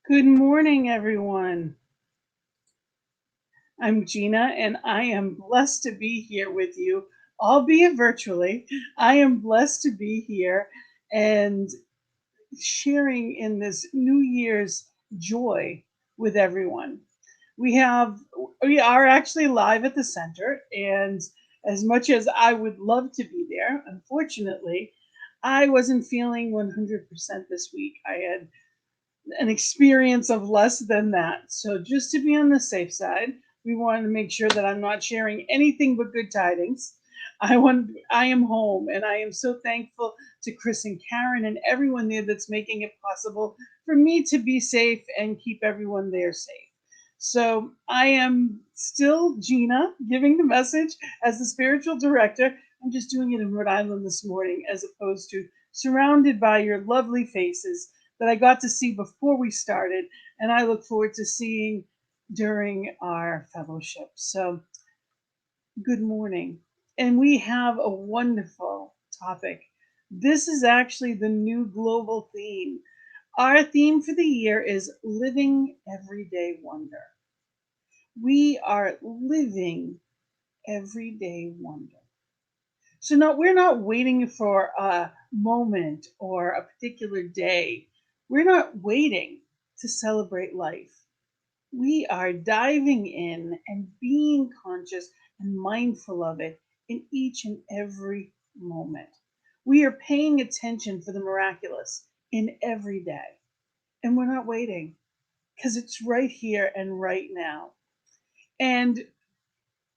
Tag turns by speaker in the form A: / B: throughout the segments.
A: Good morning, everyone. I'm Gina, and I am blessed to be here with you, albeit virtually. I am blessed to be here and sharing in this New Year's joy with everyone. We have we are actually live at the center, and as much as I would love to be there, unfortunately, I wasn't feeling 100% this week. I had an experience of less than that. So just to be on the safe side, we wanted to make sure that I'm not sharing anything but good tidings. I am home and I am so thankful to Chris and Karen and everyone there that's making it possible for me to be safe and keep everyone there safe. So I am still Gina giving the message as the spiritual director. I'm just doing it in Rhode Island this morning as opposed to surrounded by your lovely faces that I got to see before we started, and I look forward to seeing during our fellowship. So, good morning. And we have a wonderful topic. This is actually the new global theme. Our theme for the year is Living Everyday Wonder. We are living everyday wonder. So no, we're not waiting for a moment or a particular day. We're not waiting to celebrate life. We are diving in and being conscious and mindful of it in each and every moment. We are paying attention for the miraculous in every day. And we're not waiting because it's right here and right now. And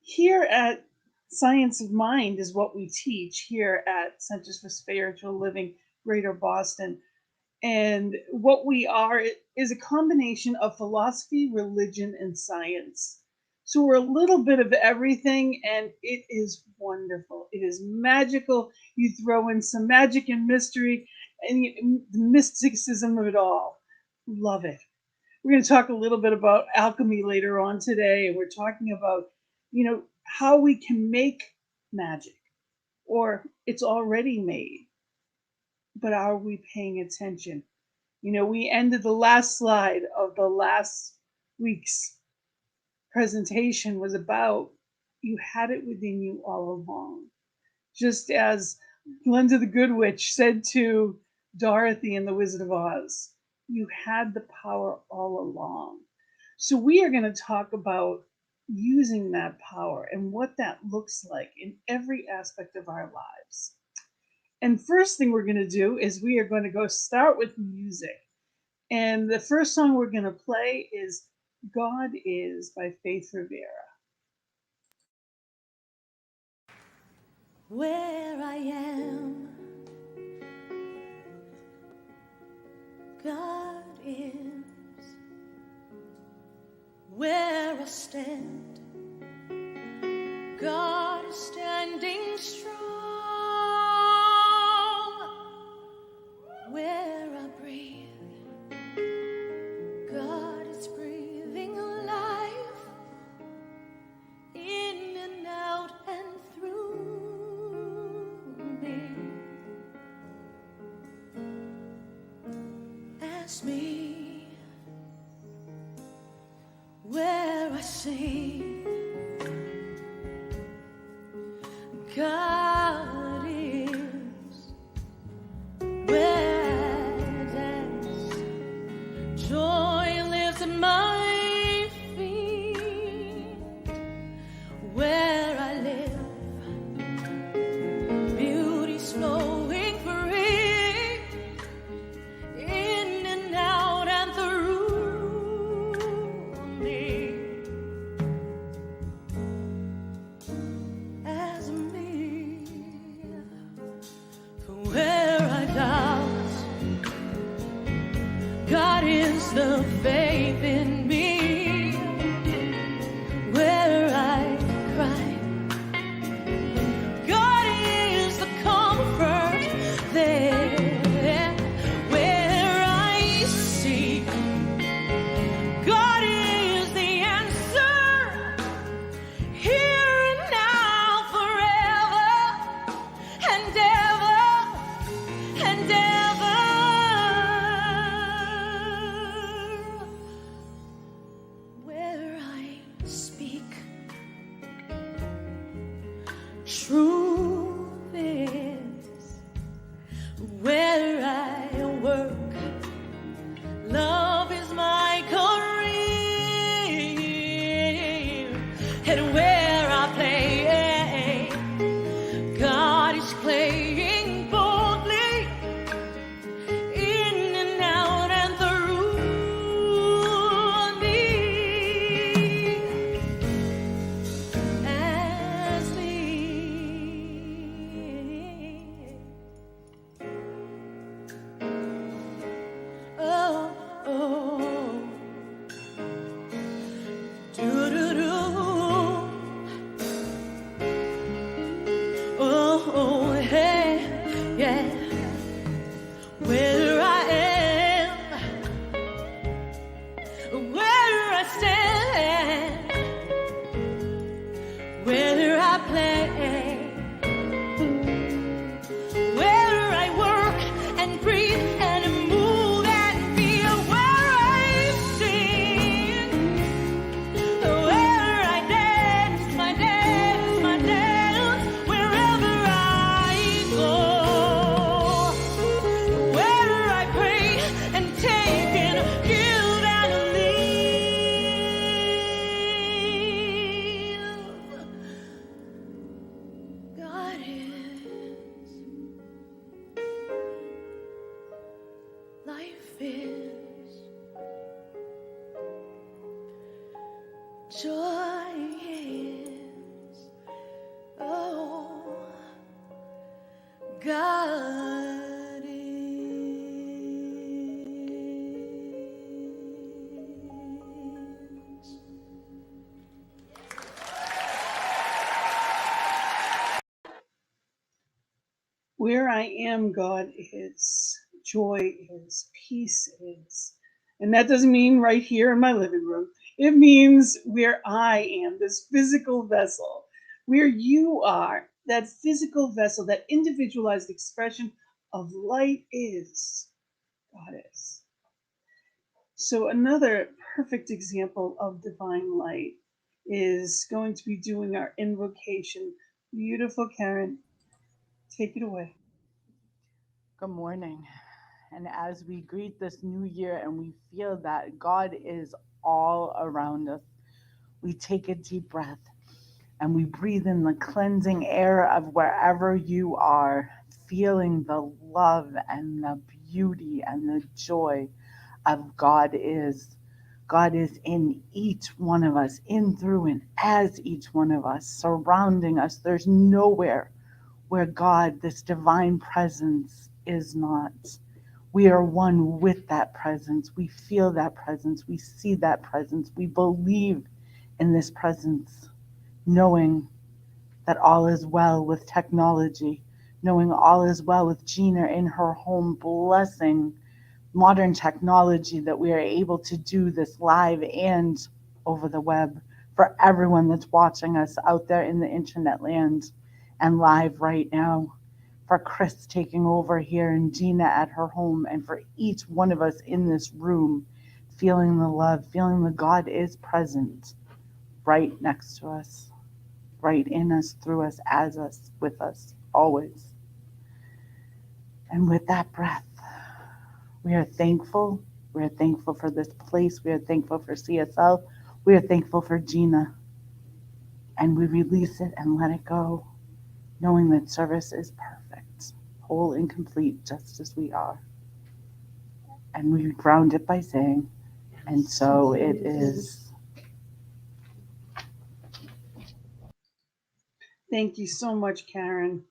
A: here at Science of Mind is what we teach here at Centers for Spiritual Living, Greater Boston. And what we are is a combination of philosophy, religion, and science. So we're a little bit of everything, and it is wonderful. It is magical. You throw in some magic and mystery and the mysticism of it all. Love it. We're going to talk a little bit about alchemy later on today. We're talking about, how we can make magic or it's already made, but are we paying attention? We ended the last slide of the last week's presentation was about you had it within you all along. Just as Glinda the Good Witch said to Dorothy in The Wizard of Oz, you had the power all along. So we are going to talk about using that power and what that looks like in every aspect of our lives. And first thing we're going to do is we are going to go start with music. And the first song we're going to play is God Is by Faith Rivera.
B: Where I am, God is. Where I stand, God is standing strong. Where I breathe, God is breathing life in and out and through me. Ask me where I sing, God is. Where I dance, joy lives at my feet. Where I live, beauty's flowing free, in and out and through me. As me, Truth is, where I work, love is my career, and where I play, God is playing boldly, in and out and through me, as me. Oh, oh, do-do-do. Oh, hey, yeah. Where I am, where I stand, where I play, where I work and breathe and move and feel, where I sing, where I dance, my dance, my dance, wherever I go, where I pray and take and give and leave. God is, life is, joy is, oh, God is.
A: Where I am, God is, joy is, peace is. And that doesn't mean right here in my living room. It means where I am, this physical vessel, where you are, that physical vessel, that individualized expression of light is, God is. So, another perfect example of divine light is going to be doing our invocation. Beautiful Karen, take it away.
C: Good morning. And as we greet this new year and we feel that God is all around us, we take a deep breath and we breathe in the cleansing air of wherever you are, feeling the love and the beauty and the joy of God is. God is in each one of us, in, through, and as each one of us, surrounding us. There's nowhere where God, this divine presence, is not. We are one with that presence. We feel that presence. We see that presence. We believe in this presence, knowing that all is well with technology, knowing all is well with Gina in her home, blessing modern technology that we are able to do this live and over the web for everyone that's watching us out there in the internet land and live right now, for Chris taking over here and Gina at her home, and for each one of us in this room, feeling the love, feeling the God is present right next to us, right in us, through us, as us, with us, always. And with that breath, we are thankful. We are thankful for this place. We are thankful for CSL. We are thankful for Gina. And we release it and let it go, knowing that service is perfect, whole and complete, just as we are. And we ground it by saying, and so it is.
A: Thank you so much, Karen.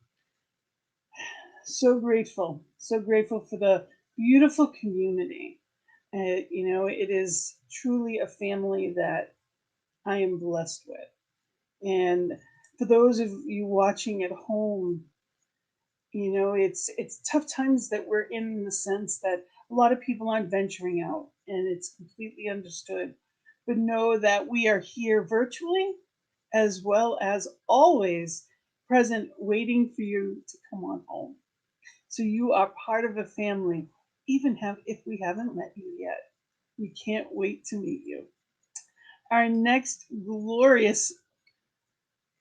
A: So grateful. So grateful for the beautiful community. It is truly a family that I am blessed with. And for those of you watching at home, it's tough times that we're in the sense that a lot of people aren't venturing out, and it's completely understood. But know that we are here virtually as well as always present, waiting for you to come on home. So you are part of a family, even if we haven't met you yet. We can't wait to meet you. Our next glorious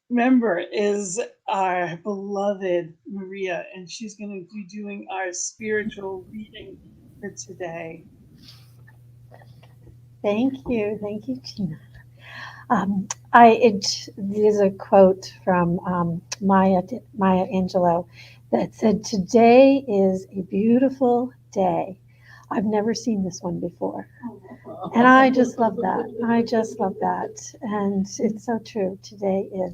A: member is our beloved Maria, and she's going to be doing our spiritual reading for today.
D: Thank you, Gina. There's a quote from Maya Angelou that said, "Today is a beautiful day." I've never seen this one before, and I just love that. I just love that, and it's so true. Today is,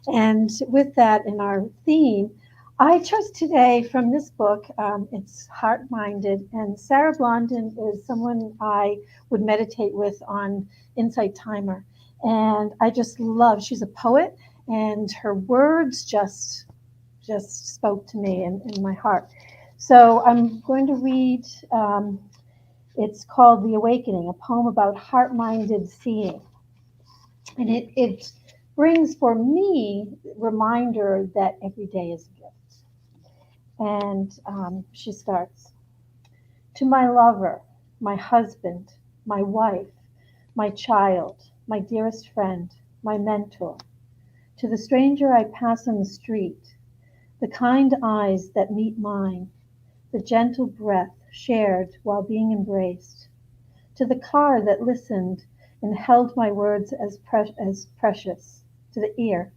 D: and with that in our theme, I chose today from this book. It's Heart Minded, and Sarah Blondin is someone I would meditate with on Insight Timer. And I just love, she's a poet, and her words just spoke to me in my heart. So I'm going to read, it's called The Awakening, a poem about heart-minded seeing. And it brings for me reminder that every day is a gift. And she starts, "To my lover, my husband, my wife, my child, my dearest friend, my mentor, to the stranger I pass on the street, the kind eyes that meet mine, the gentle breath shared while being embraced, to the car that listened and held my words as precious, to the ear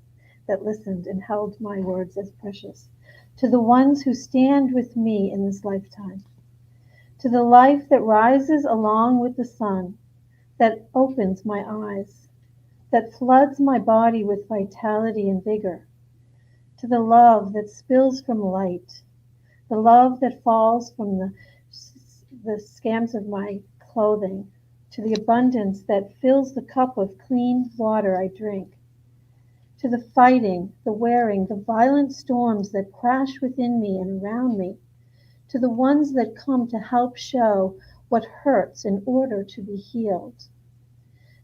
D: that listened and held my words as precious, to the ones who stand with me in this lifetime, to the life that rises along with the sun, that opens my eyes, that floods my body with vitality and vigor, to the love that spills from light, the love that falls from the scams of my clothing, to the abundance that fills the cup of clean water I drink, to the fighting, the wearing, the violent storms that crash within me and around me, to the ones that come to help show what hurts in order to be healed,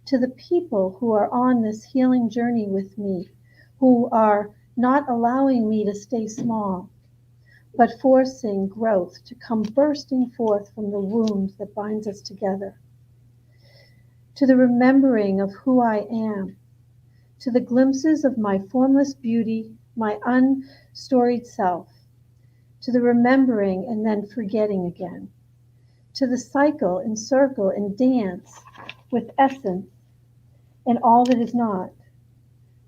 D: to the people who are on this healing journey with me, who are not allowing me to stay small, but forcing growth to come bursting forth from the wound that binds us together, to the remembering of who I am, to the glimpses of my formless beauty, my unstoried self, to the remembering and then forgetting again, to the cycle and circle and dance with essence and all that is not,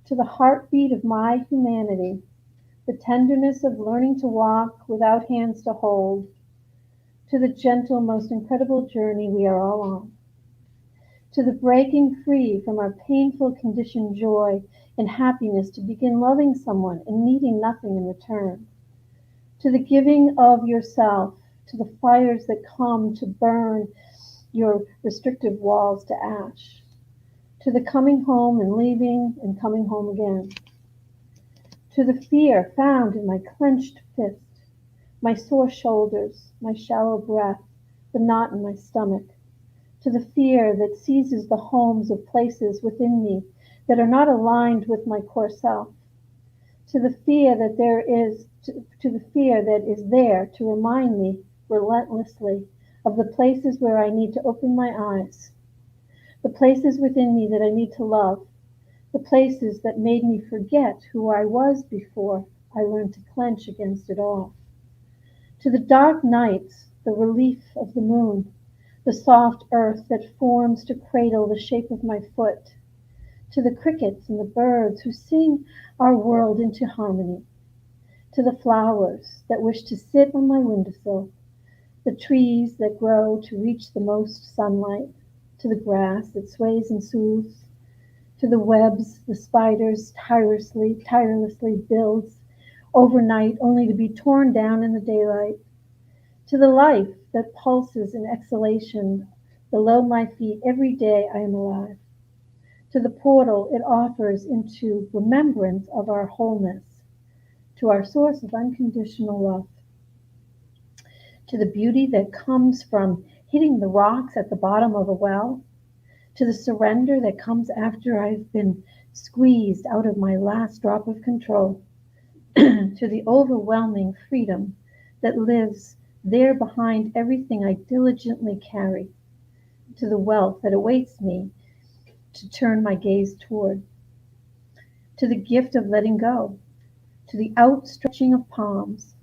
D: to the heartbeat of my humanity, the tenderness of learning to walk without hands to hold, to the gentle, most incredible journey we are all on, to the breaking free from our painful conditioned joy and happiness to begin loving someone and needing nothing in return, to the giving of yourself, to the fires that come to burn your restrictive walls to ash, to the coming home and leaving and coming home again, to the fear found in my clenched fist, my sore shoulders, my shallow breath, the knot in my stomach, to the fear that seizes the homes of places within me that are not aligned with my core self, to the fear that to the fear that is there to remind me relentlessly of the places where I need to open my eyes, the places within me that I need to love, the places that made me forget who I was before I learned to clench against it all, to the dark nights, the relief of the moon, the soft earth that forms to cradle the shape of my foot, to the crickets and the birds who sing our world into harmony, to the flowers that wish to sit on my windowsill, the trees that grow to reach the most sunlight, to the grass that sways and soothes, to the webs the spiders tirelessly builds overnight only to be torn down in the daylight, to the life that pulses in exhalation below my feet every day I am alive, to the portal it offers into remembrance of our wholeness, to our source of unconditional love, to the beauty that comes from hitting the rocks at the bottom of a well, to the surrender that comes after I've been squeezed out of my last drop of control, to the overwhelming freedom that lives there behind everything I diligently carry, to the wealth that awaits me to turn my gaze toward, to the gift of letting go, to the outstretching of palms,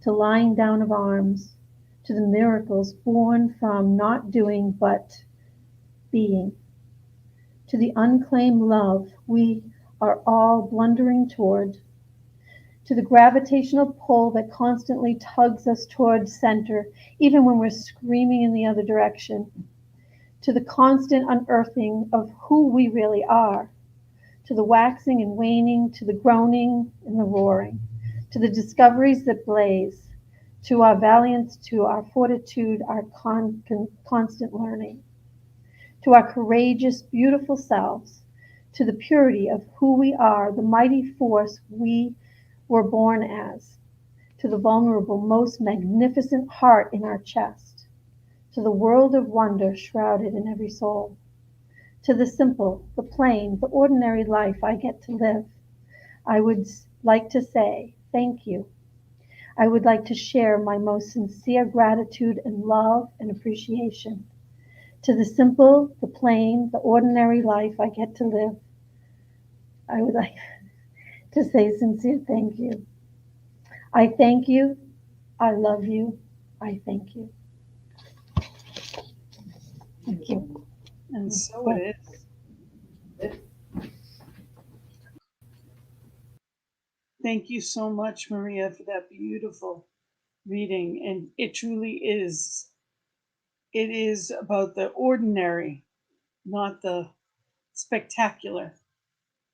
D: to lying down of arms, to the miracles born from not doing but being, to the unclaimed love we are all blundering toward, to the gravitational pull that constantly tugs us toward center, even when we're screaming in the other direction, to the constant unearthing of who we really are, to the waxing and waning, to the groaning and the roaring, to the discoveries that blaze, to our valiance, to our fortitude, our constant learning, to our courageous, beautiful selves, to the purity of who we are, the mighty force we were born as, to the vulnerable, most magnificent heart in our chest, to the world of wonder shrouded in every soul, to the simple, the plain, the ordinary life I get to live. I would like to say thank you. I would like to share my most sincere gratitude and love and appreciation to the simple, the plain, the ordinary life I get to live. I would like to say sincere thank you. I thank you. I love you. I thank you. Thank you.
A: And so it is. Thank you so much, Maria, for that beautiful reading. And it truly is. It is about the ordinary, not the spectacular.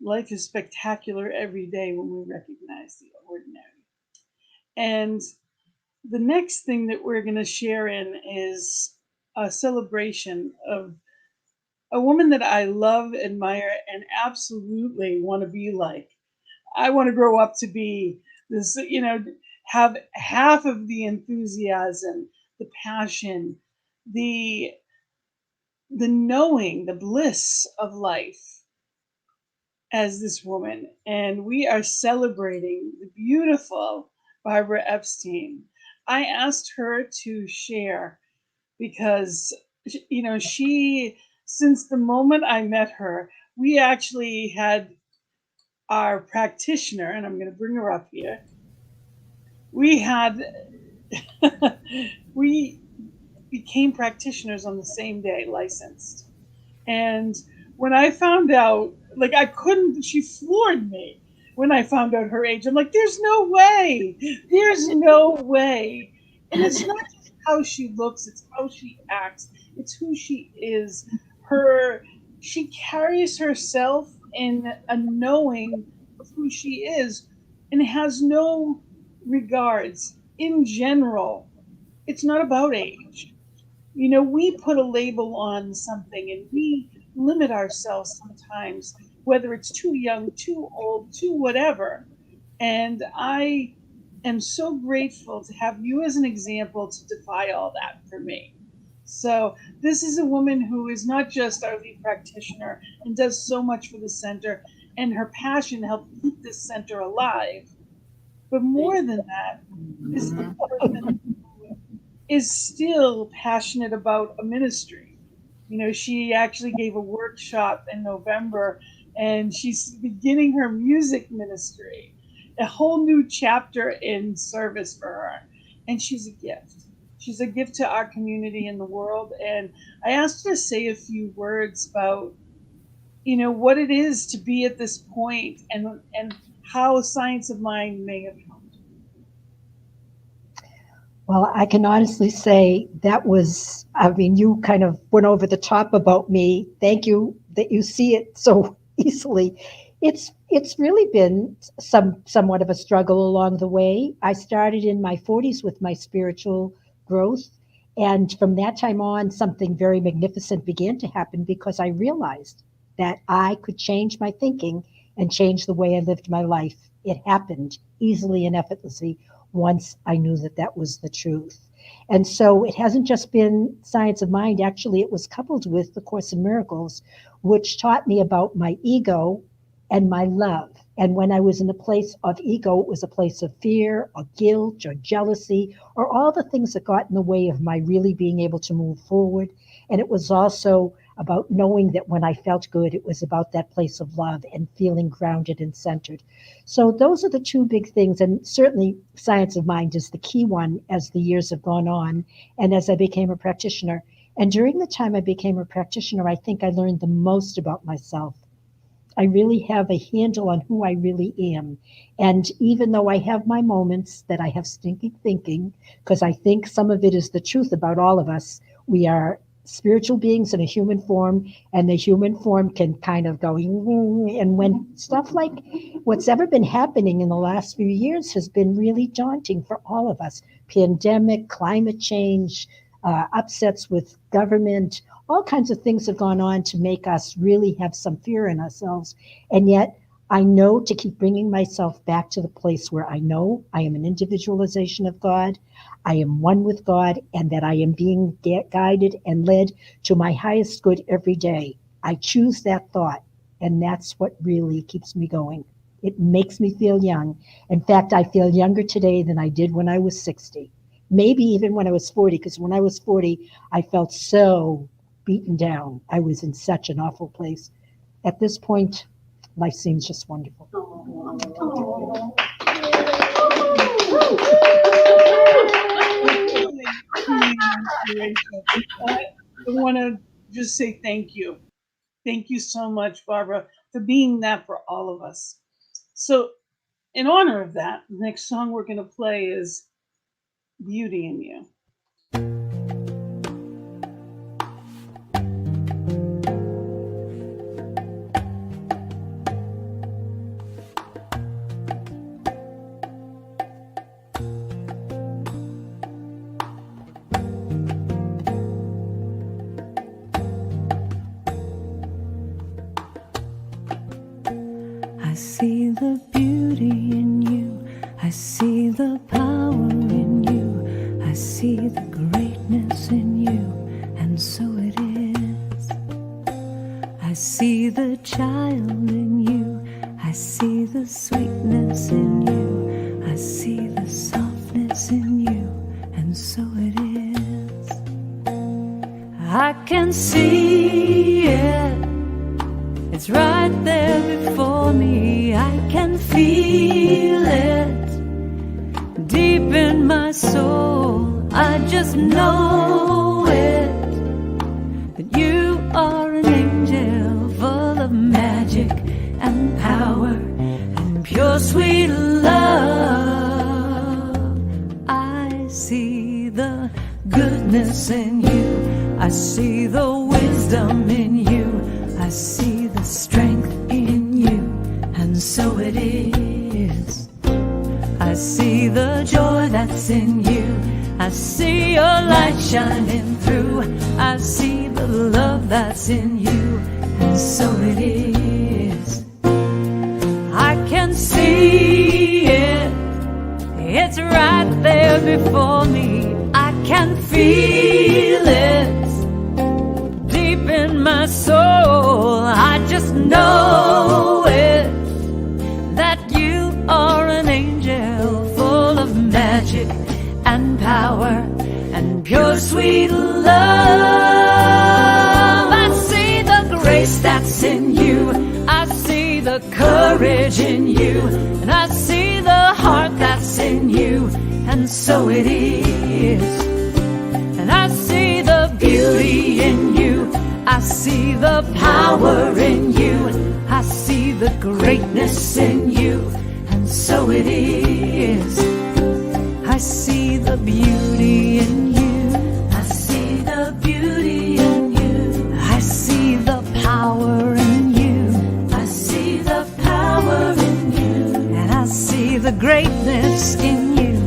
A: Life is spectacular every day when we recognize the ordinary. And the next thing that we're going to share in is a celebration of a woman that I love, admire, and absolutely want to be like. I want to grow up to be this, have half of the enthusiasm, the passion, the knowing, the bliss of life as this woman. And we are celebrating the beautiful Barbara Epstein. I asked her to share because, she, since the moment I met her, we actually had our practitioner, and I'm going to bring her up here. We had, we became practitioners on the same day, licensed. And when I found out, like, I couldn't, she floored me when I found out her age. I'm like, there's no way. There's no way. And it's not just how she looks, it's how she acts, it's who she is. She carries herself in a knowing of who she is and has no regards. In general, it's not about age. We put a label on something and we limit ourselves sometimes, whether it's too young, too old, too whatever. And I am so grateful to have you as an example to defy all that for me. So, this is a woman who is not just our lead practitioner and does so much for the center, and her passion helped keep this center alive. But more than that, this is a person who is still passionate about a ministry. She actually gave a workshop in November and she's beginning her music ministry, a whole new chapter in service for her. And she's a gift. She's a gift to our community and the world. And I asked her to say a few words about, what it is to be at this point and how Science of Mind may have helped.
E: Well, I can honestly say you kind of went over the top about me. Thank you that you see it so easily. It's really been somewhat of a struggle along the way. I started in my 40s with my spiritual growth. And from that time on, something very magnificent began to happen because I realized that I could change my thinking and change the way I lived my life. It happened easily and effortlessly once I knew that that was the truth. And so it hasn't just been Science of Mind. Actually, it was coupled with the Course in Miracles, which taught me about my ego and my love. And when I was in a place of ego, it was a place of fear or guilt or jealousy or all the things that got in the way of my really being able to move forward. And it was also about knowing that when I felt good, it was about that place of love and feeling grounded and centered. So those are the two big things. And certainly Science of Mind is the key one as the years have gone on and as I became a practitioner. And during the time I became a practitioner, I think I learned the most about myself. I really have a handle on who I really am. And even though I have my moments that I have stinking thinking, because I think some of it is the truth about all of us, we are spiritual beings in a human form, and the human form can kind of go, and when stuff like what's ever been happening in the last few years has been really daunting for all of us. Pandemic, climate change, upsets with government, all kinds of things have gone on to make us really have some fear in ourselves. And yet I know to keep bringing myself back to the place where I know I am an individualization of God, I am one with God, and that I am being guided and led to my highest good every day. I choose that thought, and that's what really keeps me going. It makes me feel young. In fact, I feel younger today than I did when I was 60. Maybe even when I was 40, because when I was 40, I felt so beaten down. I was in such an awful place. At this point, life seems just wonderful.
A: I want to just say thank you. Thank you so much, Barbara, for being that for all of us. So, in honor of that, the next song we're going to play is Beauty in You.
B: I see the beauty in you. I see the power in you. I see the greatness in you, and so it is. I see the child in you. I see the sweetness in you. I see the softness in you, and so it is. I can see it. It's right there before me. I can feel it deep in my soul. I just know it, that you are an angel full of magic and power and pure sweet love. I see the goodness in you. I see the wisdom in you. I see the strength in you, and so it is. I see the joy that's in you. I see your light shining through. I see the love that's in you, and so it is. I can see it. It's right there before me. I can feel it deep in my soul. I just know it, that you are an angel full of magic and power and pure sweet love. I see the grace that's in you. I see the courage in you, and I see the heart that's in you, and so it is. And I see the beauty in you. I see the power in you. I see the greatness in you, and so it is. I see the beauty in you. I see the beauty in you. I see the power in you. I see the power in you. And I see the greatness in you.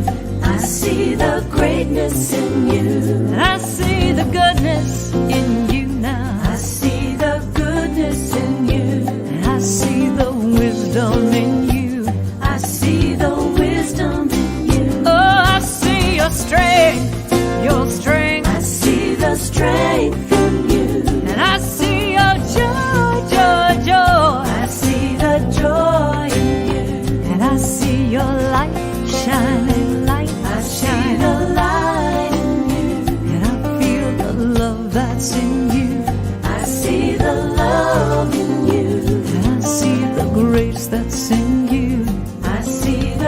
B: I see the greatness in you. And I see the goodness in you now. I see the goodness in you. And I see the wisdom in you. I see the wisdom in you. Oh, I see your strength, your strength. I see the strength in you. And I see your joy, joy, joy. I see the joy in you. And I see your light shining, light. I see the light in you. And I feel the love that's in you.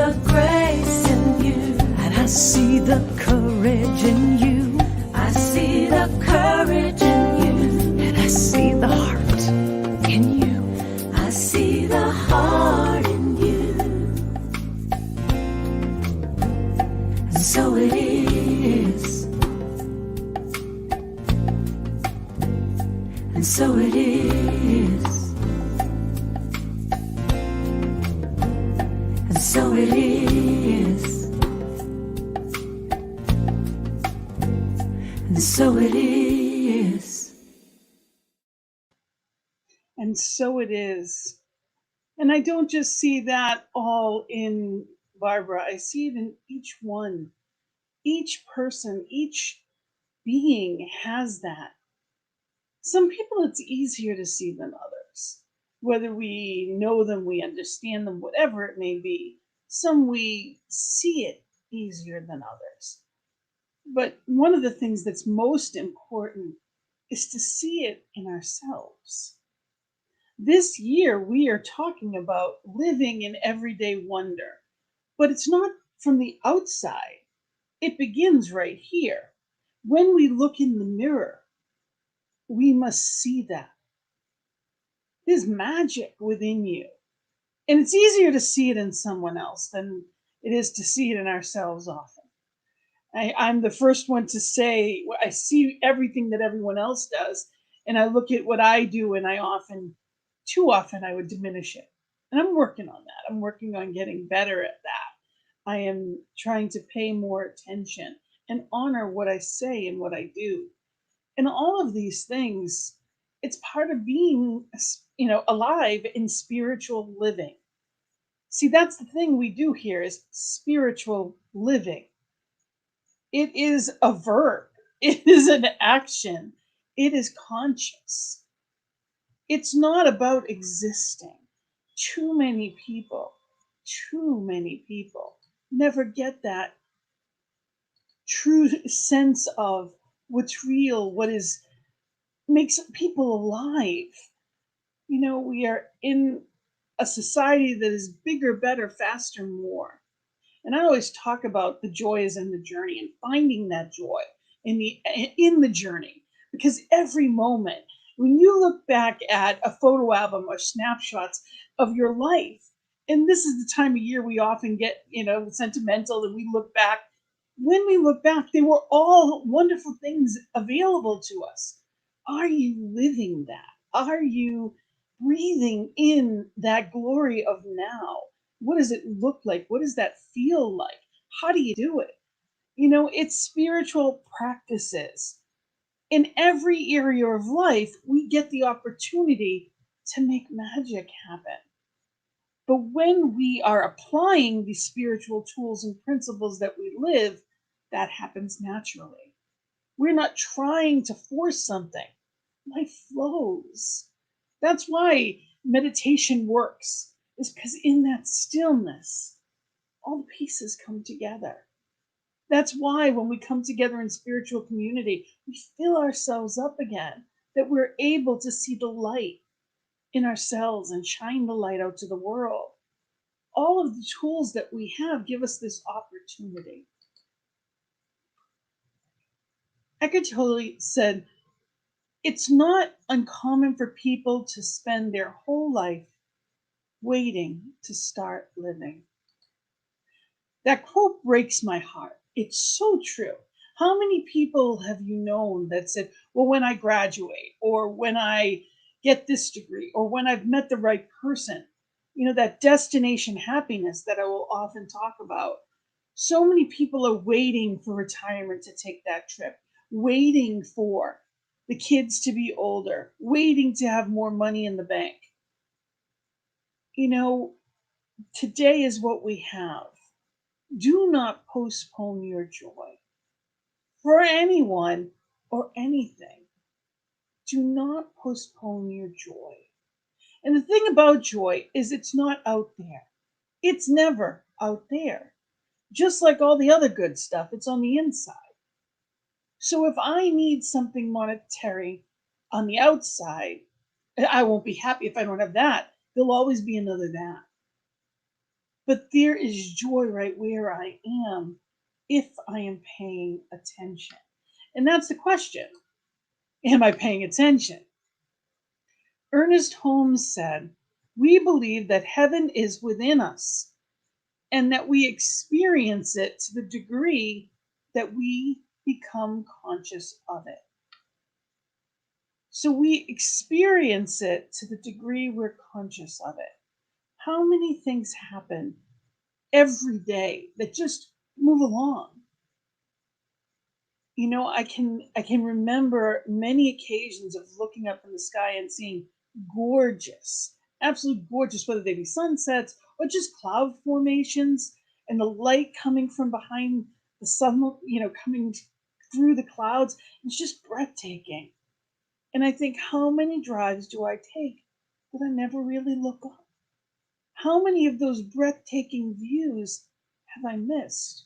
B: the grace in you, and I see the courage in you. I see the courage in you, and I see the heart in you. I see the heart in you. And so it is. And so it is. And so it is. And so it is.
A: And so it is. And I don't just see that all in Barbara, I see it in each one. Each person, each being has that. Some people it's easier to see than others. Whether we know them, we understand them, whatever it may be. Some we see it easier than others. But one of the things that's most important is to see it in ourselves. This year, we are talking about living in everyday wonder, but it's not from the outside. It begins right here. When we look in the mirror, we must see that. There's magic within you. And it's easier to see it in someone else than it is to see it in ourselves often. I'm the first one to say I see everything that everyone else does, and I look at what I do, and too often, I would diminish it. And I'm working on that. I'm working on getting better at that. I am trying to pay more attention and honor what I say and what I do. And all of these things, it's part of being, alive in spiritual living. See, that's the thing we do here is spiritual living. It is a verb. It is an action. It is conscious. It's not about existing. Too many people never get that true sense of what's real, makes people alive. We are in a society that is bigger, better, faster, more. And I always talk about the joy is in the journey and finding that joy in the journey. Because every moment, when you look back at a photo album or snapshots of your life, and this is the time of year we often get, sentimental, and we look back. When we look back, they were all wonderful things available to us. Are you living that? Are you breathing in that glory of now? What does it look like? What does that feel like? How do you do it? It's spiritual practices. In every area of life, we get the opportunity to make magic happen. But when we are applying these spiritual tools and principles that we live, that happens naturally. We're not trying to force something. Life flows. That's why meditation works, is because in that stillness, all the pieces come together. That's why when we come together in spiritual community, we fill ourselves up again, that we're able to see the light in ourselves and shine the light out to the world. All of the tools that we have give us this opportunity. Eckhart Tolle said, it's not uncommon for people to spend their whole life waiting to start living. That quote breaks my heart. It's so true. How many people have you known that said, well, when I graduate, or when I get this degree, or when I've met the right person, that destination happiness that I will often talk about. So many people are waiting for retirement to take that trip, waiting for the kids to be older, waiting to have more money in the bank. Today is what we have. Do not postpone your joy for anyone or anything. Do not postpone your joy. And the thing about joy is it's not out there. It's never out there. Just like all the other good stuff, it's on the inside. So if I need something monetary on the outside, I won't be happy if I don't have that. There'll always be another that. but there is joy right where I am if I am paying attention. And that's the question. Am I paying attention? Ernest Holmes said, "We believe that heaven is within us and that we experience it to the degree that we become conscious of it." So we experience it to the degree we're conscious of it. How many things happen every day that just move along? You know, I can remember many occasions of looking up in the sky and seeing gorgeous, absolutely gorgeous, whether they be sunsets or just cloud formations and the light coming from behind the sun, coming through the clouds. It's just breathtaking. And I think, how many drives do I take that I never really look up? How many of those breathtaking views have I missed?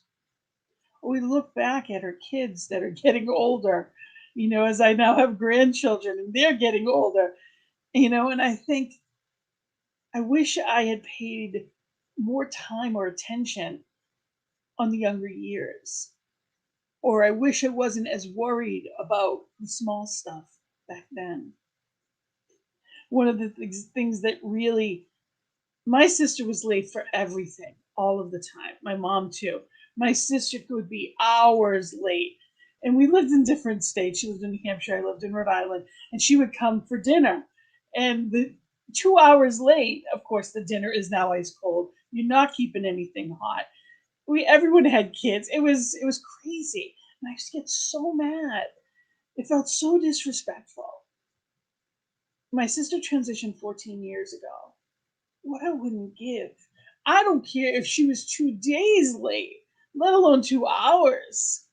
A: We look back at our kids that are getting older, as I now have grandchildren and they're getting older, and I think, I wish I had paid more time or attention on the younger years. Or I wish I wasn't as worried about the small stuff back then. One of the things that really, my sister was late for everything all of the time. My mom too. My sister could be hours late. And we lived in different states. She lived in New Hampshire, I lived in Rhode Island, and she would come for dinner. And the 2 hours late, of course, the dinner is now ice cold. You're not keeping anything hot. Everyone had kids. It was crazy. And I used to get so mad. It felt so disrespectful. My sister transitioned 14 years ago. What I wouldn't give. I don't care if she was 2 days late, let alone 2 hours.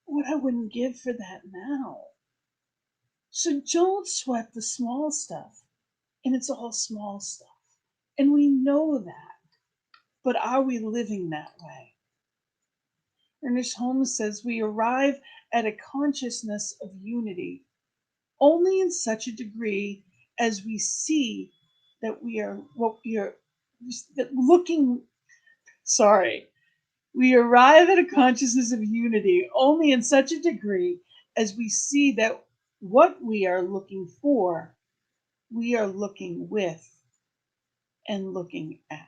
A: What I wouldn't give for that now. So don't sweat the small stuff. And it's all small stuff. And we know that. But are we living that way? Ernest Holmes says we arrive at a consciousness of unity only in such a degree as we see that we are what we are that looking sorry. We arrive at a consciousness of unity only in such a degree as we see that what we are looking for, we are looking with and looking at.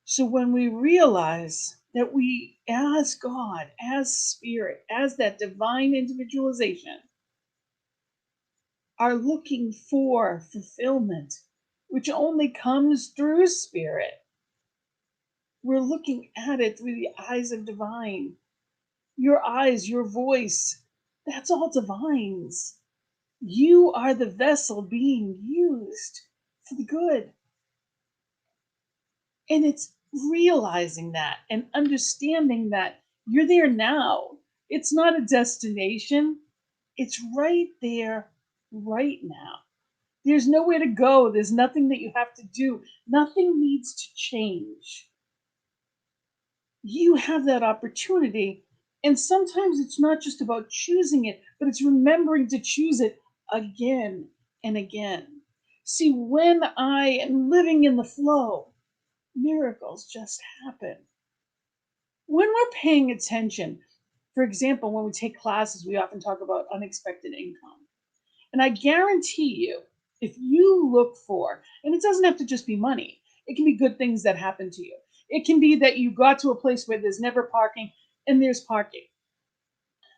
A: So when we realize that we, as God, as Spirit, as that divine individualization, are looking for fulfillment, which only comes through Spirit, we're looking at it through the eyes of divine. Your eyes, your voice, that's all divines. You are the vessel being used for the good. And it's realizing that and understanding that you're there now. It's not a destination, it's right there, right now. There's nowhere to go, there's nothing that you have to do, nothing needs to change. You have that opportunity. And sometimes it's not just about choosing it, but it's remembering to choose it again and again. See, when I am living in the flow, miracles just happen. When we're paying attention, for example, when we take classes, we often talk about unexpected income. And I guarantee you, if you look for, and it doesn't have to just be money, it can be good things that happen to you. It can be that you got to a place where there's never parking and there's parking.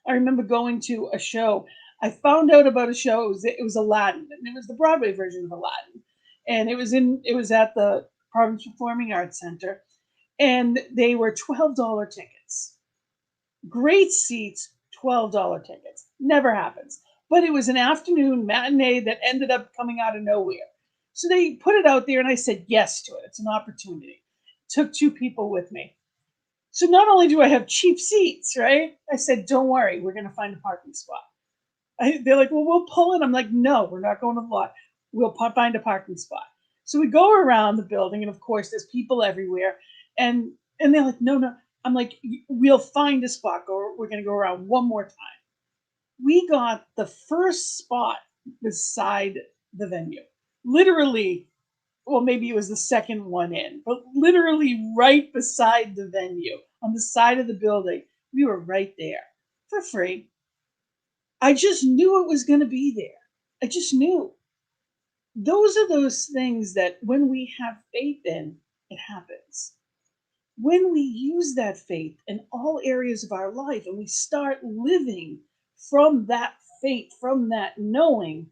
A: I remember going to a show. I found out about a show. It was Aladdin, and it was the Broadway version of Aladdin. And it was at the Province Performing Arts Center, and they were $12 tickets. Great seats, $12 tickets. Never happens. But it was an afternoon matinee that ended up coming out of nowhere. So they put it out there, and I said yes to it. It's an opportunity. Took 2 people with me. So not only do I have cheap seats, right? I said, don't worry, we're going to find a parking spot. They're like, well, we'll pull in. I'm like, no, we're not going to the lot. We'll find a parking spot. So we go around the building, and of course, there's people everywhere. And they're like, no, no. I'm like, we'll find a spot. We're going to go around one more time. We got the first spot beside the venue. Literally, well, maybe it was the second one in, but literally right beside the venue on the side of the building. We were right there for free. I just knew it was going to be there. I just knew. Those are those things that when we have faith in, it happens. When we use that faith in all areas of our life and we start living from that faith, from that knowing,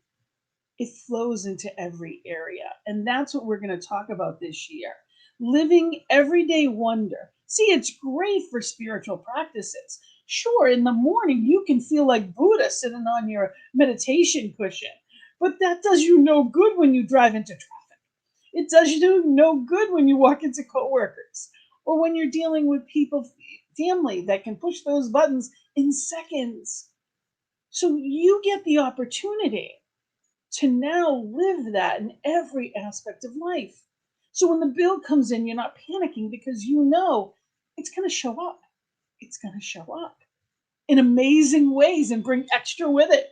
A: it flows into every area. And that's what we're going to talk about this year. Living everyday wonder. See, it's great for spiritual practices. Sure, in the morning, you can feel like Buddha sitting on your meditation cushion, but that does you no good when you drive into traffic. It does you no good when you walk into coworkers or when you're dealing with people, family that can push those buttons in seconds. So you get the opportunity to now live that in every aspect of life. So when the bill comes in, you're not panicking because you know it's going to show up. It's going to show up in amazing ways and bring extra with it.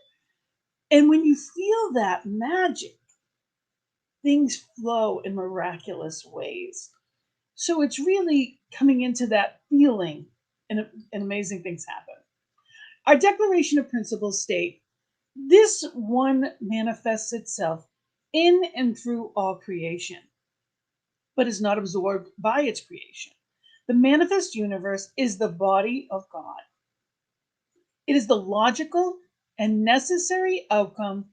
A: And when you feel that magic, things flow in miraculous ways. So it's really coming into that feeling, and amazing things happen. Our Declaration of Principles state this one manifests itself in and through all creation, but is not absorbed by its creation. The manifest universe is the body of God. It is the logical and necessary outcome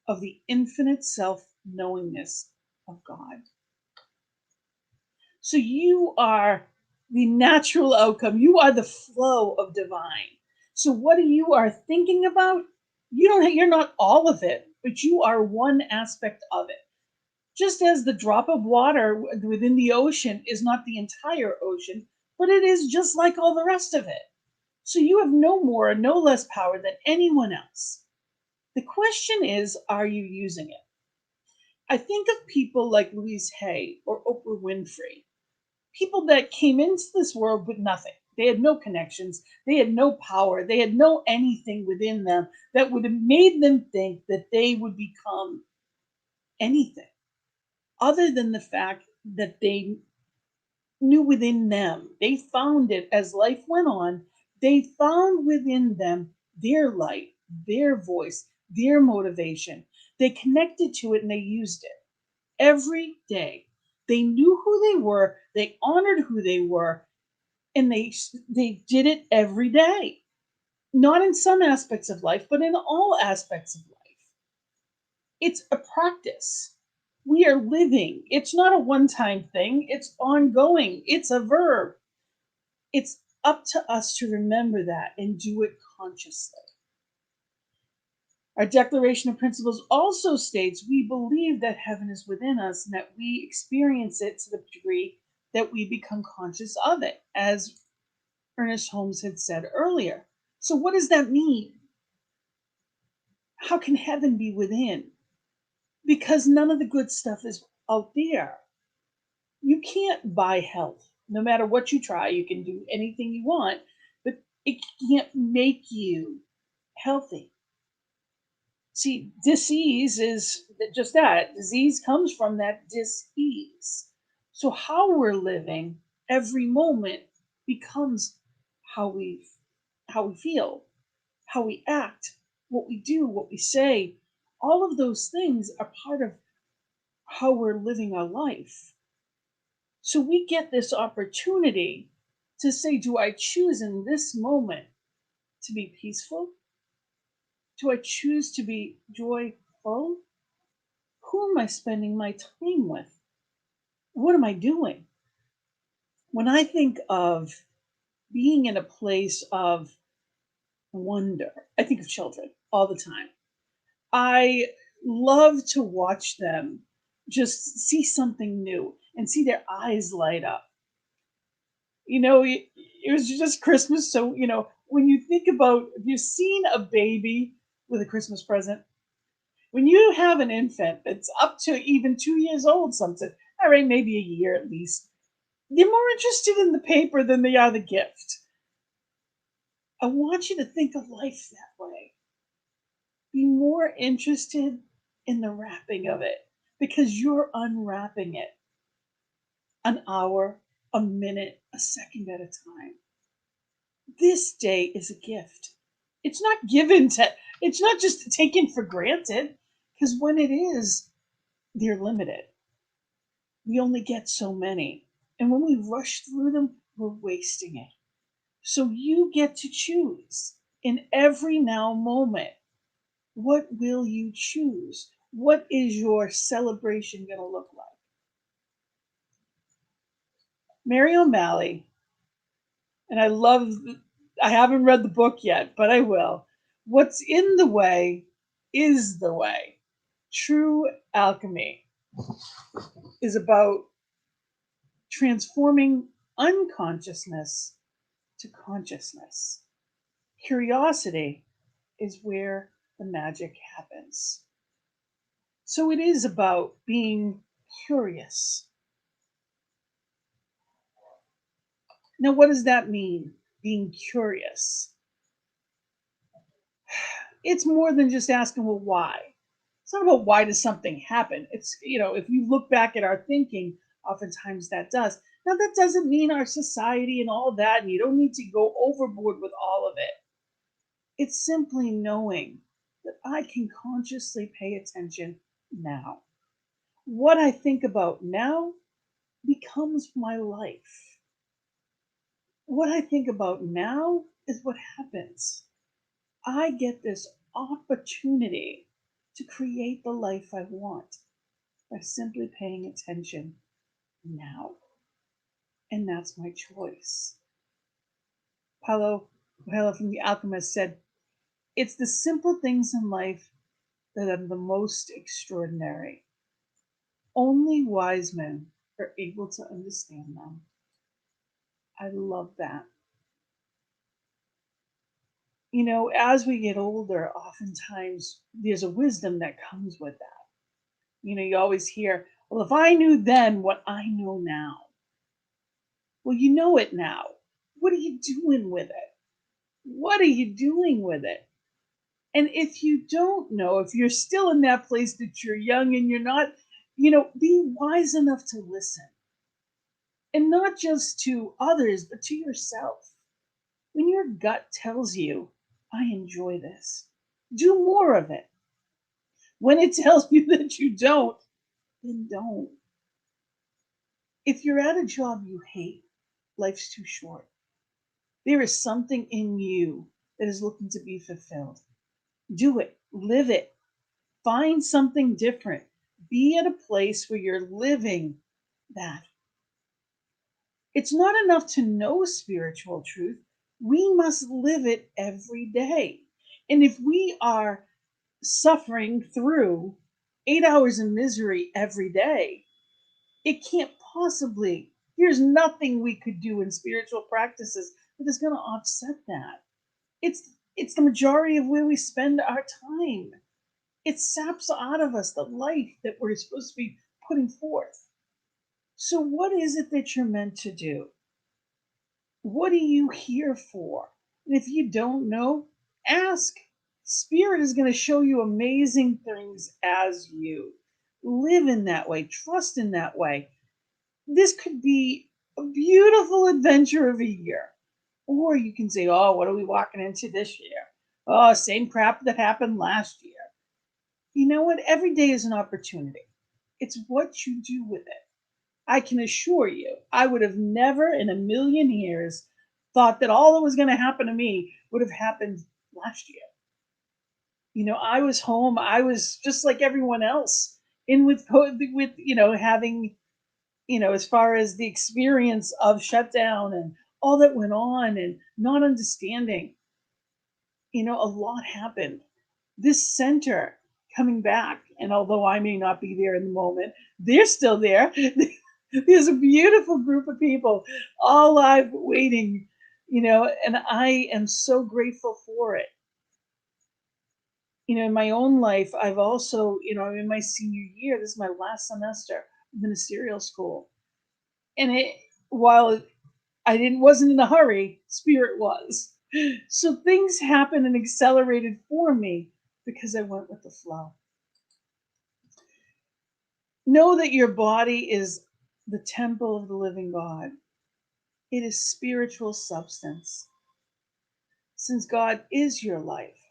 A: of the infinite self knowingness of God. So you are the natural outcome. You are the flow of divine. So what you are thinking about, you're not all of it, but you are one aspect of it. Just as the drop of water within the ocean is not the entire ocean, but it is just like all the rest of it. So you have no more and no less power than anyone else. The question is, are you using it? I think of people like Louise Hay or Oprah Winfrey, people that came into this world with nothing. They had no connections, they had no power, they had no anything within them that would have made them think that they would become anything other than the fact that they knew within them. They found it as life went on. They found within them their light, their voice, their motivation. They connected to it and they used it every day. They knew who they were, they honored who they were, and they did it every day. Not in some aspects of life, but in all aspects of life. It's a practice. We are living. It's not a one-time thing, it's ongoing. It's a verb. It's up to us to remember that and do it consciously. Our Declaration of Principles also states we believe that heaven is within us and that we experience it to the degree that we become conscious of it, as Ernest Holmes had said earlier. So, what does that mean? How can heaven be within? Because none of the good stuff is out there. You can't buy health. No matter what you try, you can do anything you want, but it can't make you healthy. See, disease is just that. Disease comes from that dis-ease. So how we're living every moment becomes how we feel, how we act, what we do, what we say. All of those things are part of how we're living our life. So we get this opportunity to say, do I choose in this moment to be peaceful? Do I choose to be joyful? Who am I spending my time with? What am I doing? When I think of being in a place of wonder, I think of children all the time. I love to watch them just see something new and see their eyes light up. It was just Christmas. So, when you think about, if you've seen a baby with a Christmas present, when you have an infant that's up to even 2 years old, something, all right, maybe a year at least, they're more interested in the paper than they are the gift. I want you to think of life that way. Be more interested in the wrapping of it. because you're unwrapping it an hour, a minute, a second at a time. This day is a gift. It's not given to, it's not just taken for granted, because when it is, they're limited. We only get so many. And when we rush through them, we're wasting it. So you get to choose in every now moment. What will you choose? What is your celebration going to look like? Mary O'Malley, and I haven't read the book yet, but I will. What's in the way is the way. True alchemy is about transforming unconsciousness to consciousness. Curiosity is where the magic happens. So it is about being curious. Now, what does that mean, being curious? It's more than just asking, well, why? It's not about why does something happen. It's, if you look back at our thinking, oftentimes that does. Now, that doesn't mean our society and all that, and you don't need to go overboard with all of it. It's simply knowing that I can consciously pay attention now. What I think about now becomes my life. What I think about now is what happens. I get this opportunity to create the life I want by simply paying attention now. And that's my choice. Paulo Coelho from The Alchemist said, it's the simple things in life that are the most extraordinary. Only wise men are able to understand them. I love that. As we get older, oftentimes there's a wisdom that comes with that. You always hear, well, if I knew then what I know now. Well, you know it now. What are you doing with it? What are you doing with it? And if you don't know, if you're still in that place that you're young and you're not, be wise enough to listen. And not just to others, but to yourself. When your gut tells you, I enjoy this, do more of it. When it tells you that you don't, then don't. If you're at a job you hate, life's too short. There is something in you that is looking to be fulfilled. Do it, live it, find something different. Be at a place where you're living that. It's not enough to know spiritual truth. We must live it every day. And if we are suffering through 8 hours of misery every day, it can't possibly, there's nothing we could do in spiritual practices that is going to offset that. It's the majority of where we spend our time. It saps out of us the life that we're supposed to be putting forth. So what is it that you're meant to do? What are you here for? And if you don't know, ask. Spirit is going to show you amazing things as you live in that way, trust in that way. This could be a beautiful adventure of a year. Or you can say, oh, what are we walking into this year? Oh, same crap that happened last year. You know what? Every day is an opportunity. It's what you do with it. I can assure you, I would have never in a million years thought that all that was going to happen to me would have happened last year. I was home. I was just like everyone else in with having, as far as the experience of shutdown and all that went on and not understanding, a lot happened. This center coming back, and although I may not be there in the moment, they're still there. There's a beautiful group of people all live waiting, and I am so grateful for it. In my own life, I've also, I'm in my senior year. This is my last semester of ministerial school. And while wasn't in a hurry, Spirit was. So things happened and accelerated for me because I went with the flow. Know that your body is the temple of the living God. It is spiritual substance. Since God is your life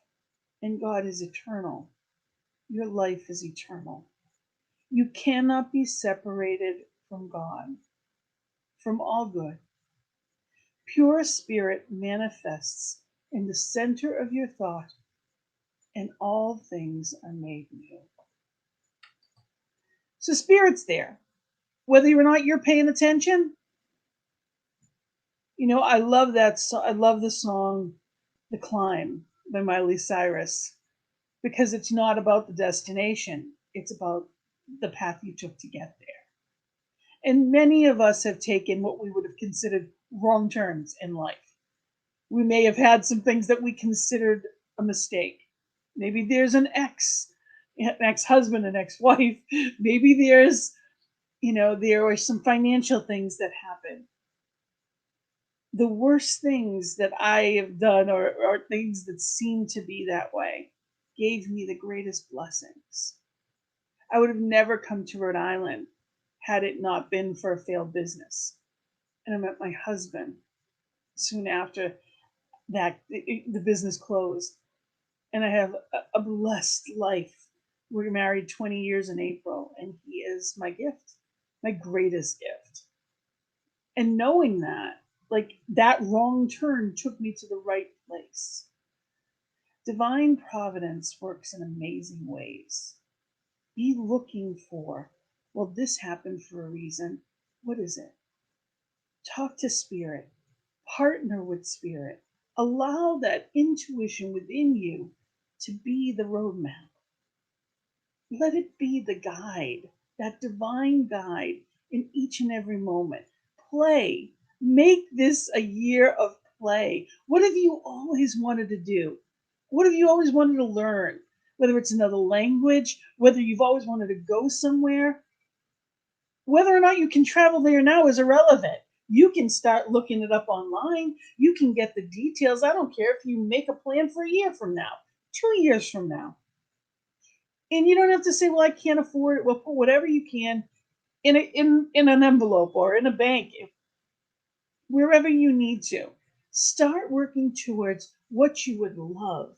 A: and God is eternal, your life is eternal. You cannot be separated from God, from all good. Pure spirit manifests in the center of your thought, and all things are made new. So spirit's there. Whether or not you're paying attention, I love that I love the song The Climb by Miley Cyrus, because it's not about the destination, it's about the path you took to get there. And many of us have taken what we would have considered wrong turns in life. We may have had some things that we considered a mistake. Maybe there's an ex-husband, an ex-wife. Maybe there are some financial things that happen. The worst things that I have done, or things that seem to be that way, gave me the greatest blessings. I would have never come to Rhode Island had it not been for a failed business. And I met my husband soon after that the business closed. And I have a blessed life. We're married 20 years in April, and he is my gift, my greatest gift. And knowing that, like, that wrong turn took me to the right place. Divine providence works in amazing ways. Be looking for, well, this happened for a reason. What is it? Talk to spirit, partner with spirit, allow that intuition within you to be the roadmap. Let it be the guide, that divine guide in each and every moment. Play. Make this a year of play. What have you always wanted to do? What have you always wanted to learn? Whether it's another language, whether you've always wanted to go somewhere, whether or not you can travel there now is irrelevant. You can start looking it up online. You can get the details. I don't care if you make a plan for a year from now, 2 years from now. And you don't have to say, well, I can't afford it. Well, put whatever you can in an envelope or in a bank, wherever you need to. Start working towards what you would love,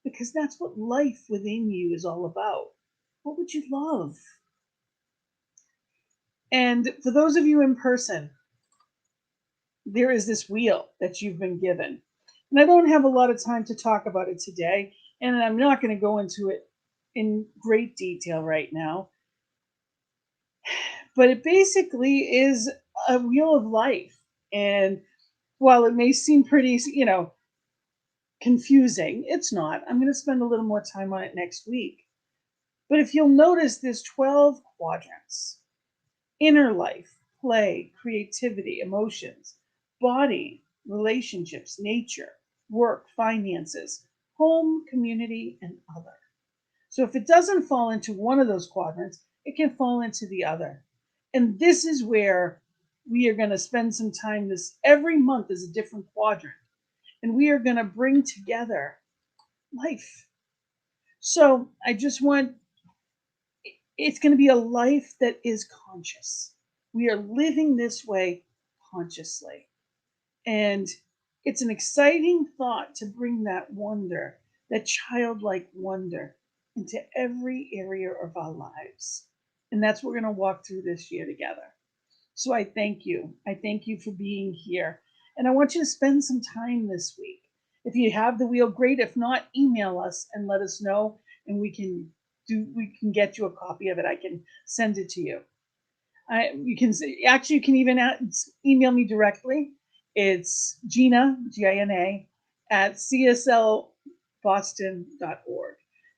A: because that's what life within you is all about. What would you love? And for those of you in person, there is this wheel that you've been given. And I don't have a lot of time to talk about it today, and I'm not going to go into it in great detail right now. But it basically is a wheel of life. And while it may seem pretty, confusing, it's not. I'm going to spend a little more time on it next week. But if you'll notice, there's 12 quadrants: inner life, play, creativity, emotions, body, relationships, nature, work, finances, home, community, and other. So if it doesn't fall into one of those quadrants, it can fall into the other. And this is where we are going to spend some time. This every month is a different quadrant. And we are going to bring together life. So I just want, it's going to be a life that is conscious. We are living this way consciously. And it's an exciting thought to bring that wonder, that childlike wonder, into every area of our lives. And that's what we're going to walk through this year together. So I thank you. I thank you for being here. And I want you to spend some time this week. If you have the wheel, great. If not, email us and let us know, and we can get you a copy of it. I can send it to you. You can even email me directly. It's Gina, Gina, at cslboston.org.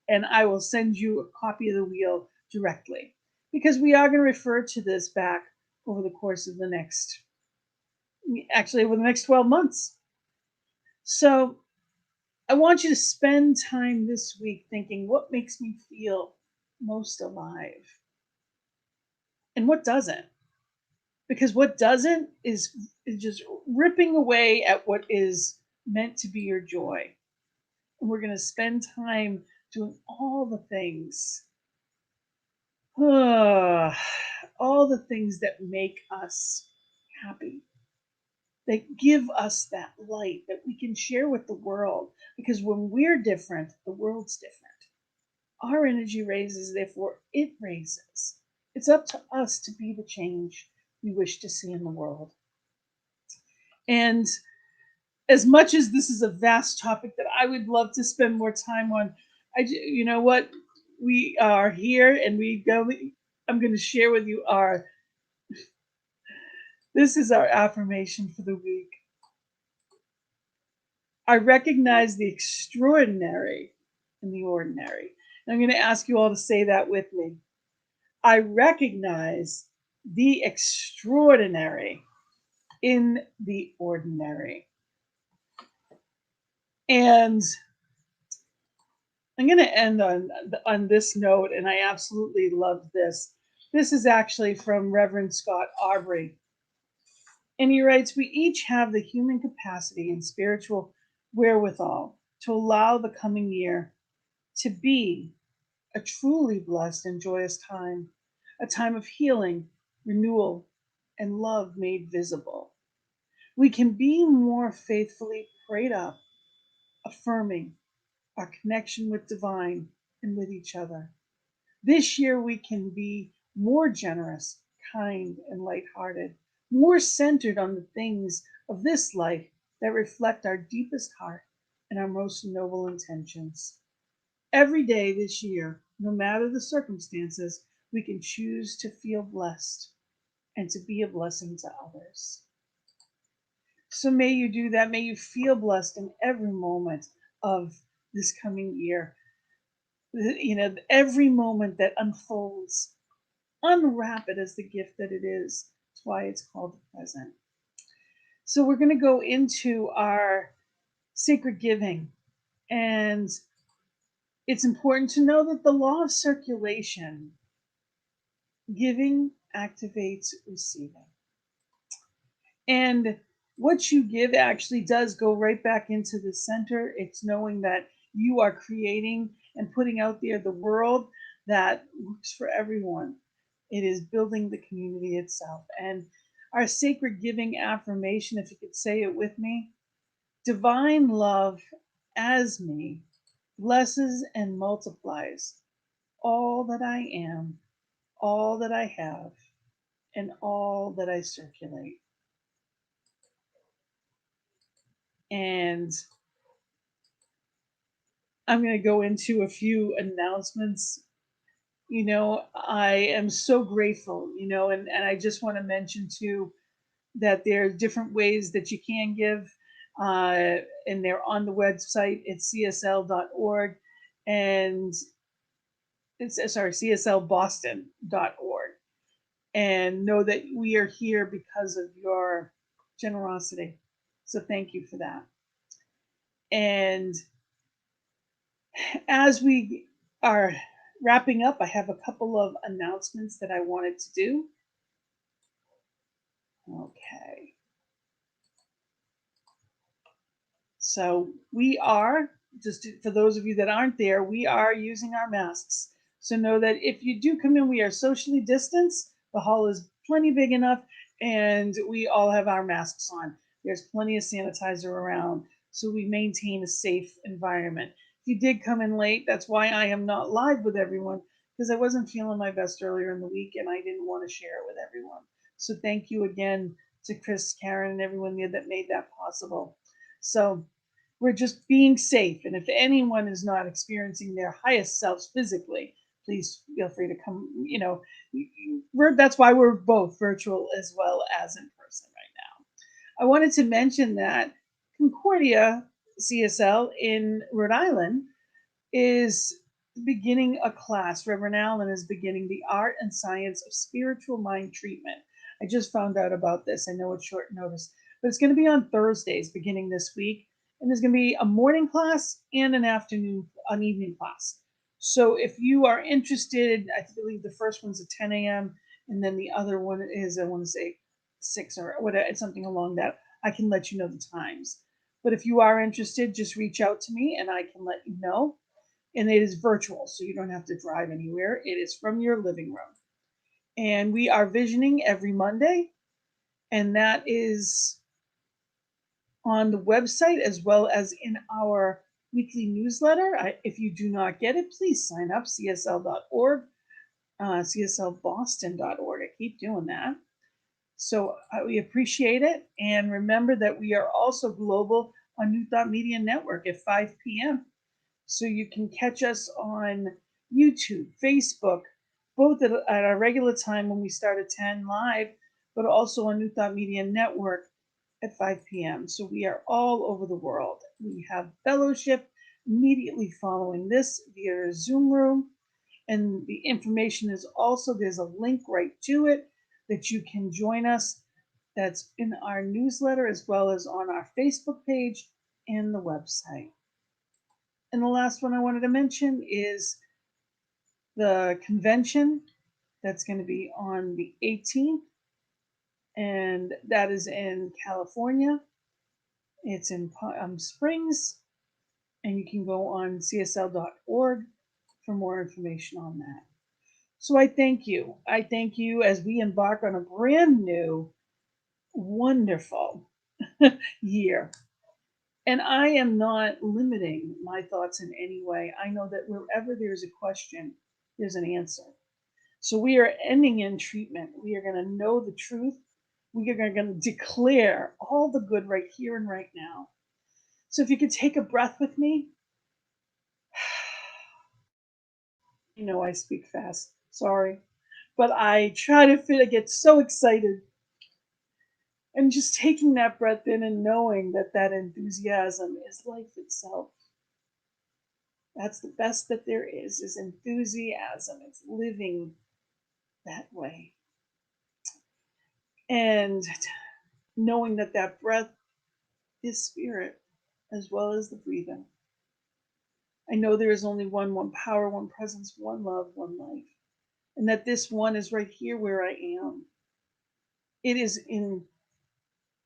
A: And I will send you a copy of the wheel directly, because we are going to refer to this back over the course of over the next 12 months. So I want you to spend time this week thinking, what makes me feel most alive? And what doesn't? Because what doesn't is just ripping away at what is meant to be your joy. And we're going to spend time doing all the things All the things that make us happy, that give us that light that we can share with the world. Because when we're different, the world's different. Our energy raises, therefore, it raises. It's up to us to be the change we wish to see in the world. And as much as this is a vast topic that I would love to spend more time on, you know what? We are here and I'm going to share with you this is our affirmation for the week. I recognize the extraordinary in the ordinary. And I'm going to ask you all to say that with me. I recognize the extraordinary in the ordinary. And I'm going to end on this note, and I absolutely love this. This is actually from Reverend Scott Aubrey. And he writes, we each have the human capacity and spiritual wherewithal to allow the coming year to be a truly blessed and joyous time, a time of healing, renewal, and love made visible. We can be more faithfully prayed up, affirming our connection with divine and with each other. This year, we can be more generous, kind, and lighthearted, more centered on the things of this life that reflect our deepest heart and our most noble intentions. Every day this year, no matter the circumstances, we can choose to feel blessed and to be a blessing to others. So may you do that. May you feel blessed in every moment of this coming year. You know, every moment that unfolds, unwrap it as the gift that it is. That's why it's called the present. So we're going to go into our sacred giving. And it's important to know that the law of circulation, giving activates receiving. And what you give actually does go right back into the center. It's knowing that you are creating and putting out there the world that works for everyone. It is building the community itself. And our sacred giving affirmation, if you could say it with me, divine love as me blesses and multiplies all that I am, all that I have, and all that I circulate. And I'm going to go into a few announcements. You know, I am so grateful, and I just want to mention too that there are different ways that you can give, and they're on the website. It's csl.org, and cslboston.org. And know that we are here because of your generosity. So thank you for that. And as we are wrapping up, I have a couple of announcements that I wanted to do. Okay. So we are, just for those of you that aren't there, we are using our masks. So know that if you do come in, we are socially distanced. The hall is plenty big enough, and we all have our masks on. There's plenty of sanitizer around, so we maintain a safe environment. If you did come in late, that's why I am not live with everyone, because I wasn't feeling my best earlier in the week, and I didn't want to share it with everyone. So thank you again to Chris, Karen, and everyone there that made that possible. So we're just being safe. And if anyone is not experiencing their highest selves physically, please feel free to come. That's why we're both virtual as well as in person right now. I wanted to mention that Concordia CSL in Rhode Island is beginning a class. Reverend Allen is beginning the art and science of spiritual mind treatment. I just found out about this. I know it's short notice, but it's going to be on Thursdays beginning this week. And there's going to be a morning class and an evening class. So if you are interested, I believe the first one's at 10 a.m. and then the other one is, I want to say 6 or whatever, something along that. I can let you know the times. But if you are interested, just reach out to me and I can let you know. And it is virtual, so you don't have to drive anywhere. It is from your living room. And we are visioning every Monday, and that is on the website as well as in our weekly newsletter. If you do not get it, please sign up, csl.org, cslboston.org. I keep doing that. So we appreciate it. And remember that we are also global on New Thought Media Network at 5 p.m. So you can catch us on YouTube, Facebook, both at our regular time when we start at 10 live, but also on New Thought Media Network at 5 p.m. So we are all over the world. We have fellowship immediately following this via Zoom room. And the information is also, there's a link right to it that you can join us. That's in our newsletter as well as on our Facebook page and the website. And the last one I wanted to mention is the convention that's going to be on the 18th, and that is in California. It's in Palm Springs, and you can go on csl.org for more information on that. So I thank you. I thank you as we embark on a brand new, wonderful year. And I am not limiting my thoughts in any way. I know that wherever there's a question, there's an answer. So we are ending in treatment. We are going to know the truth. We are going to declare all the good right here and right now. So if you could take a breath with me. You know I speak fast. Sorry. But I try to fit. I get so excited. And just taking that breath in and knowing that that enthusiasm is life itself. That's the best that there is enthusiasm. It's living that way. And knowing that that breath is spirit as well as the breathing. I know there is only one power, one presence, one love, one life. And that this one is right here where I am. It is in,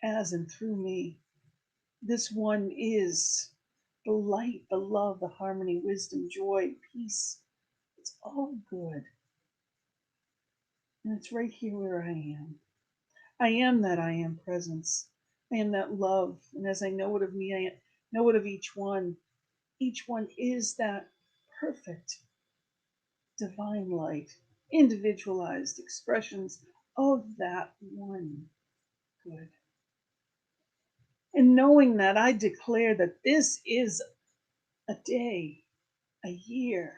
A: as and through me. This one is the light, the love, the harmony, wisdom, joy, peace. It's all good. And it's right here where I am. I am that I am presence. I am that love. And as I know it of me, I know it of each one. Each one is that perfect divine light, individualized expressions of that one good. And knowing that, I declare that this is a day, a year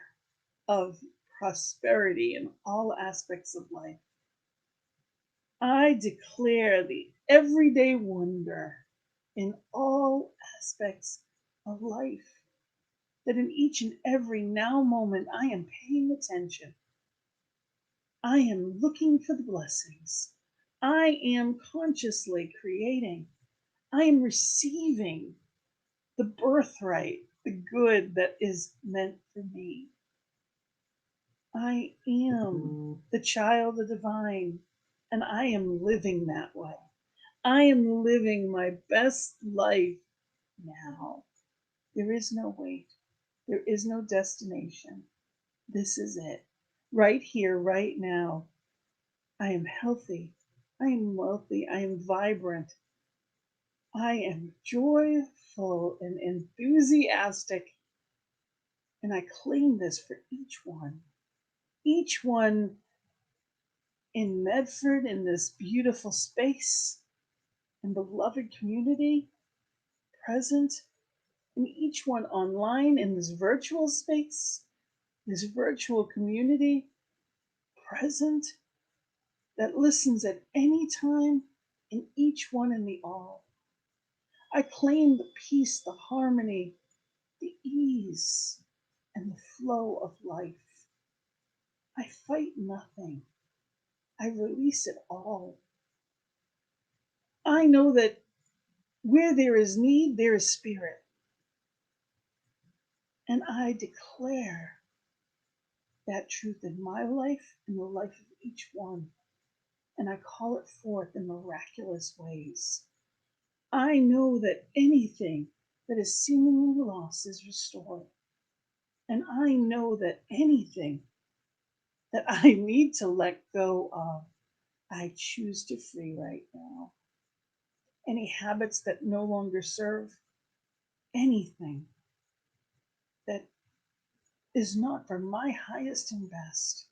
A: of prosperity in all aspects of life. I declare the everyday wonder in all aspects of life. That in each and every now moment, I am paying attention. I am looking for the blessings. I am consciously creating. I am receiving the birthright, the good that is meant for me. I am the child of the divine, and I am living that way. I am living my best life now. There is no wait. There is no destination. This is it. Right here, right now. I am healthy. I am wealthy. I am vibrant. I am joyful and enthusiastic. And I claim this for each one. Each one in Medford, in this beautiful space and beloved community, present, and each one online in this virtual space, this virtual community, present, that listens at any time, and each one in the all. I claim the peace, the harmony, the ease, and the flow of life. I fight nothing. I release it all. I know that where there is need, there is spirit. And I declare that truth in my life and the life of each one. And I call it forth in miraculous ways. I know that anything that is seemingly lost is restored. And I know that anything that I need to let go of, I choose to free right now. Any habits that no longer serve, anything that is not for my highest and best,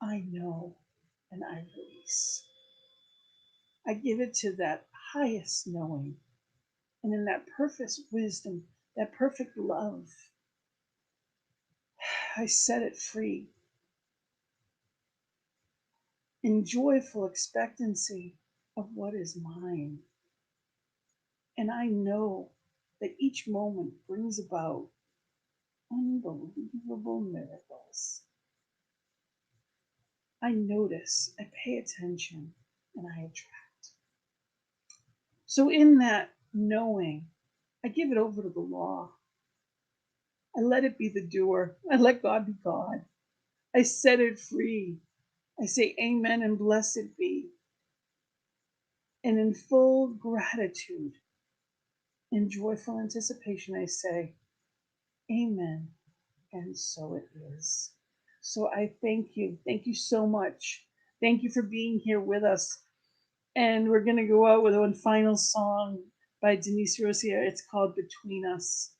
A: I know and I release. I give it to that highest knowing. And in that perfect wisdom, that perfect love, I set it free in joyful expectancy of what is mine. And I know that each moment brings about unbelievable miracles. I notice, I pay attention, and I attract. So, in that knowing, I give it over to the law. I let it be the doer. I let God be God. I set it free. I say amen and blessed be. And in full gratitude and joyful anticipation, I say amen. And so it is. So I thank you. Thank you so much. Thank you for being here with us. And we're going to go out with one final song by Denise Rossier. It's called Between Us.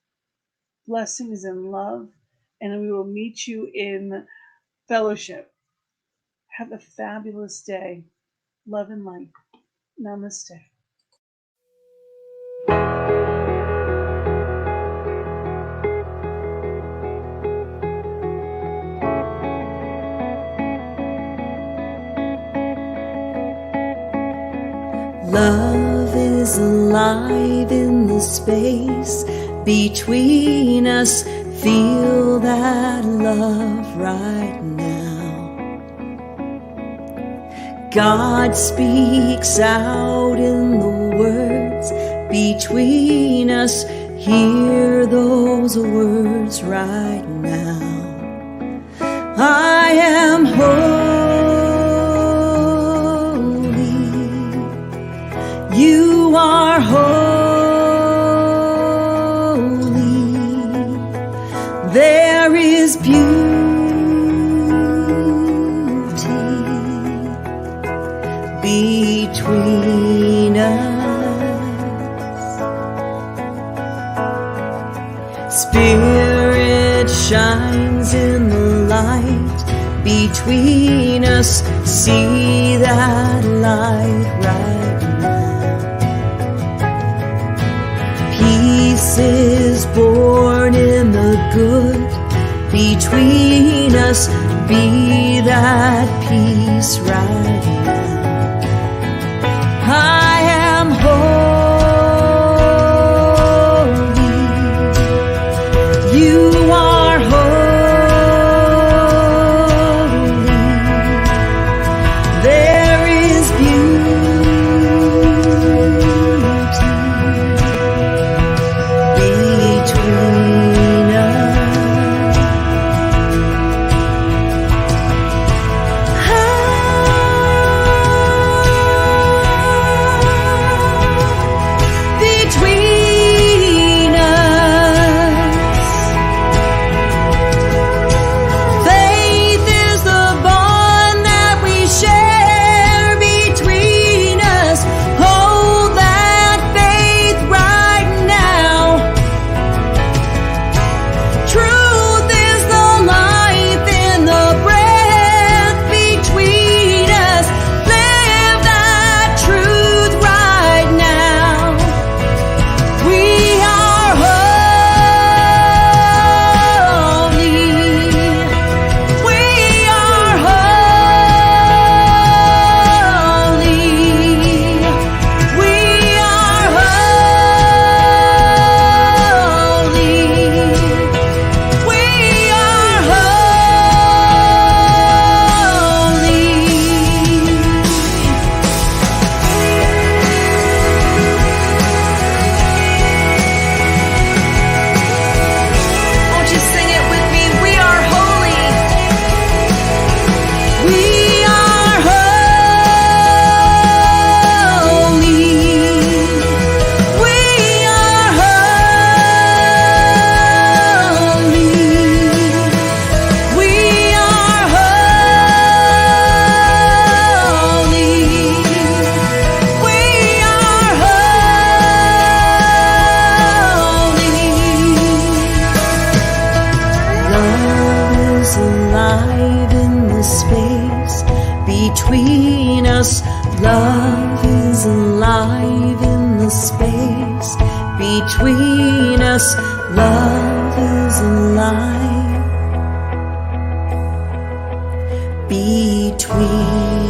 A: Blessings and love. And we will meet you in fellowship. Have a fabulous day. Love and light. Namaste.
B: Love is alive in the space between us. Feel that love right now. God speaks out in the words between us. Hear those words right now. I am holy. You are holy. There is beauty between us. Spirit shines in the light between us. See that light right now. Peace is born in the good between us. Be that peace right now. I am holy. You are holy. There is beauty between us. between us. Love is alive in the space between us. Love is alive between